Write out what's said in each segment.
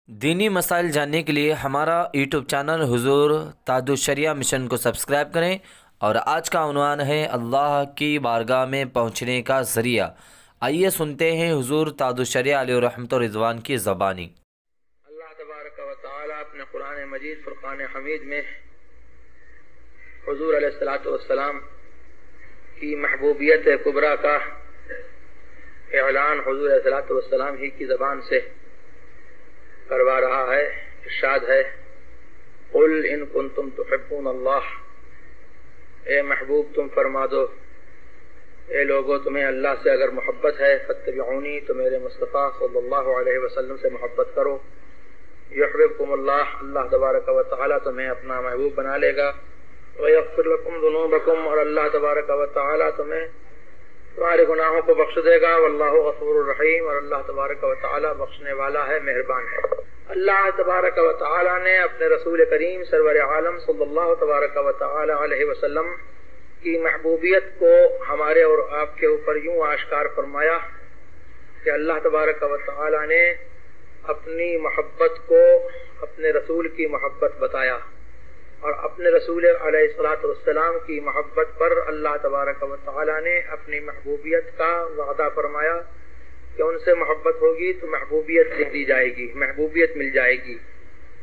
دینی مسائل جاننے کے لیے ہمارا یوٹیوب چینل حضور تحت الشریعہ مشن کو سبسکرائب کریں، اور آج کا عنوان ہے اللہ کی بارگاہ میں پہنچنے کا ذریعہ۔ آئیے سنتے ہیں حضور تحت الشریعہ علیہ الرحمہ و رضوان کی زبانی۔ اللہ تبارک و تعالی اپنے قرآن مجید فرقان حمید میں حضور علیہ الصلوۃ والسلام کی محبوبیت کبریٰ کا اعلان حضور علیہ الصلوۃ والسلام ہی کی زبان سے کروا رہا ہے۔ ارشاد ہے، قل ان کنتم تحبون اللہ، اے محبوب تم فرما دو، اے لوگو تمہیں اللہ سے اگر محبت ہے، فاتبعونی، تو میرے مصطفیٰ صلی اللہ علیہ وسلم سے محبت کرو، یحببکم اللہ، اللہ تبارک و تعالی تمہیں اپنا محبوب بنا لے گا، ویغفر لکم ذنوبکم، اور اللہ تبارک و تعالی تمہیں تمہارے گناہوں کو بخش دے گا، واللہ غفور الرحیم، اور اللہ تبارک و تعالی بخشنے والا ہے، مہربان ہے۔ اللہ تبارک و تعالی نے اپنے رسول کریم سرور عالم صلی اللہ تبارک و تعالی علیہ وسلم کی محبوبیت کو ہمارے اور آپ کے اوپر یوں آشکار فرمایا کہ اللہ تبارک و تعالی نے اپنی محبت کو اپنے رسول کی محبت بتایا، اور اپنے رسول علیہ الصلوۃ والسلام کی محبت پر اللہ تبارک و تعالی نے اپنی محبوبیت کا وعدہ فرمایا کہ ان سے محبت ہوگی تو محبوبیت دی جائے گی، محبوبیت مل جائے گی،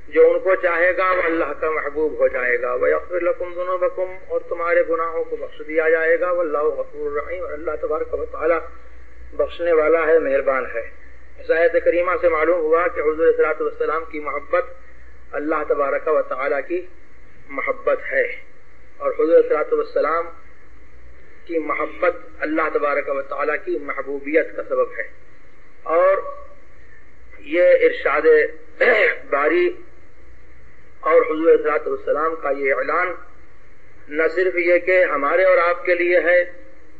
جو ان کو چاہے گا وہ اللہ کا محبوب ہو جائے گا، وَيَغْفِرْ لَكُمْ ذُنُوبَكُمْ، اور تمہارے گناہوں کو بخش دیا جائے گا، وَاللَّهُ غَفُورٌ رَحِيمٌ، اور اللہ تبارک و تعالی بخشنے والا ہے، مہربان ہے۔ اس آیت کریمہ سے معلوم ہوا کہ حضور صلی اللہ علیہ وسلم کی محبت اللہ تبارک و تعالی کی محبت ہے، اور حضور صلی اللہ علیہ وسلم کی محبت اللہ تبارک و تعالی کی محبوبیت کا سبب ہے۔ اور یہ ارشاد باری اور حضور صلی اللہ علیہ وسلم کا یہ اعلان نہ صرف یہ کہ ہمارے اور آپ کے لیے ہے،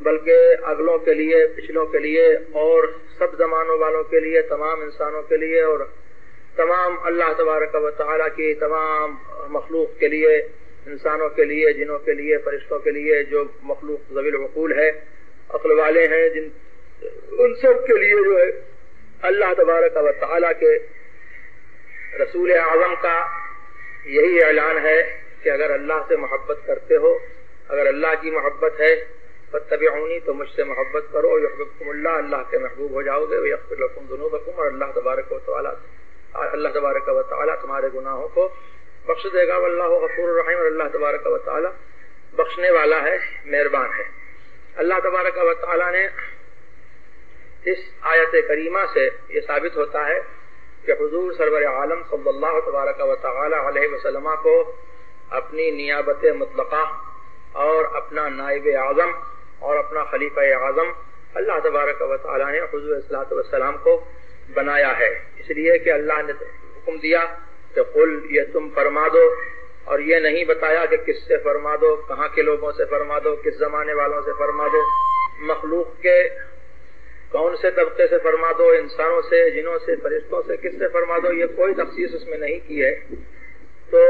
بلکہ اگلوں کے لیے، پچھلوں کے لیے، اور سب زمانوں والوں کے لیے، تمام انسانوں کے لیے، اور تمام اللہ تبارک و تعالی کی تمام مخلوق کے لیے، انسانوں کے لیے، جنوں کے لیے، فرشتوں کے لیے، جو مخلوق ذوی العقول ہے، عقل والے ہیں، جن ان سب کے لیے جو ہے اللہ تبارک و تعالی کے رسول اعظم کا یہی اعلان ہے کہ اگر اللہ سے محبت کرتے ہو، اگر اللہ کی محبت ہے، فاتبعونی، تو مجھ سے محبت کرو، یحببکم اللہ، اللہ کے محبوب ہو جاؤ گے، ویغفر لکم ذنوبکم، اور اللہ تبارک و تعالی تمہارے گناہوں کو بخش دے گا، واللہ غفور الرحیم، اور اللہ تبارک و تعالی بخشنے والا ہے، مہربان ہے۔ اللہ تبارک و تعالی نے اس آیت کریمہ سے یہ ثابت ہوتا ہے کہ حضور سرور عالم صلی اللہ تبارک و تعالی علیہ وسلم کو اپنی نیابت مطلقہ اور اپنا نائب اعظم اور اپنا خلیفہ اعظم اللہ تبارک و تعالی نے حضور صلی اللہ علیہ وسلم کو بنایا ہے، اس لیے کہ اللہ نے حکم دیا کہ قل، یہ تم فرما دو، اور یہ نہیں بتایا کہ کس سے فرما دو، کہاں کے لوگوں سے فرما دو، کس زمانے والوں سے فرما دو، مخلوق کے کون سے طبقے سے فرما دو، انسانوں سے، جنوں سے، فرشتوں سے، کس سے فرما دو، یہ کوئی تخصیص اس میں نہیں کی ہے۔ تو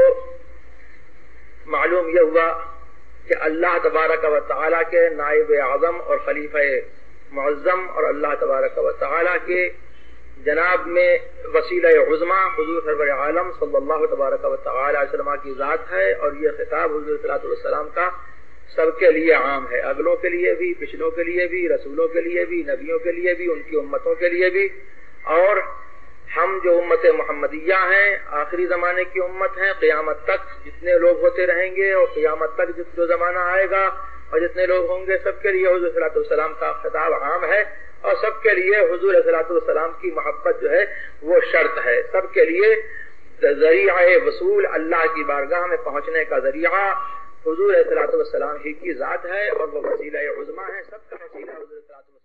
معلوم یہ ہوا کہ اللہ تبارک و تعالی کے نائب اعظم اور خلیفہ معظم اور اللہ تبارک و تعالی کے جناب میں وسیلہ عظمیٰ حضور سرور عالم صلی اللہ تبارک و تعالی علیہ وسلم کی ذات ہے، اور یہ خطاب حضور صلی اللہ علیہ وسلم کا سب کے لیے عام ہے، اگلوں کے لیے بھی، پچھلوں کے لیے بھی، رسولوں کے لیے بھی، نبیوں کے لیے بھی، ان کی امتوں کے لیے بھی، اور ہم جو امت محمدیہ ہیں، آخری زمانے کی امت ہیں، قیامت تک جتنے لوگ ہوتے رہیں گے، اور قیامت تک جو زمانہ آئے گا اور جتنے لوگ ہوں گے، سب کے لیے حضور صلی اللہ علیہ وسلم کا خطاب عام ہے، اور سب کے لیے حضور صلی اللہ علیہ وسلم کی محبت جو ہے وہ شرط ہے، سب کے لیے ذریعہ وصول اللہ کی بارگاہ میں پہنچنے کا ذریعہ حضور صلی اللہ علیہ وسلم ہی کی ذات ہے، اور وہ وسیلہ عظمیٰ ہے، سب کا وسیلہ حضور صلی اللہ علیہ وسلم